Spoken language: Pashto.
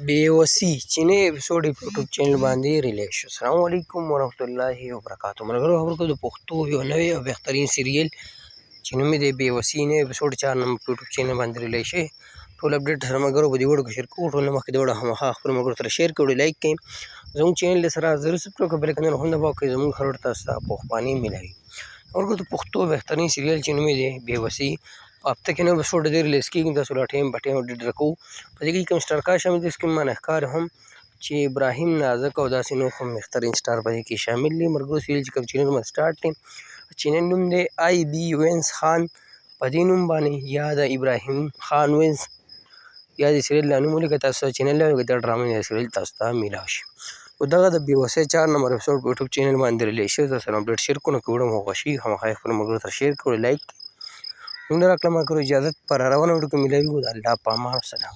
बेवसी चीनी episode YouTube channel باندې ریلیز شو. السلام علیکم ورحمت الله وبرکاتہ. ملګرو خبرو د پښتو یو نوی او بهترین سیریل چې نوم یې د بیوسی نه اپیسوډ 4 نمبر په یوټیوب چینل باندې ریلیز شوی. ټول اپډیټ سره ملګرو په دې ویډیو کې شیر کوو. ټول مخکې د ویډیو هماغه خپل ملګرو سره شیر کړئ، لایک کړئ، زموږ چینل سره ضرور سبسکرایب کړئ، بل کنه هم دباو کړئ، زموږ هر ورته تاسو ته پوښتنې ملایي. ورګو د پښتو بهترین سیریل چې نوم یې دی بیوسی په هفته کې نو اپیسوډ دی ریلیز کېږي. تاسو لا ټایم په ټایم اپډیټ راکوو. په دې کې کوم سټارکار شامل دي، کوم مانهکار هم چې ابراهیم نازک او داسې نور هم بهترین سټار په دې کې شامل دي. ملګرو سیریل چې کوم چینل باندې سټارټ دی، چینل نوم دی آی بي وینس خان. په دې نوم باندې یا د ابراهیم خان وینس یا د سیریل لا نوم ولیکئ، تاسو چینل لرئ د ډرامې یا سیریل تاسو ته میلاو شي. او دغه د بیوسی 4 نمبر اپیسوډ په یوټیوب چینل باندې ریلیز شوی. تاسو سره اپډیټ شیر کوو، که ویډیو مو خوښ شي خامخا خپلو ملګرو سره شیر کړئ، لایک کړئ. موږ راکړه ملګرو اجازت پر روانه ویډیو کې میلاویږو. د الله په امان. سلام.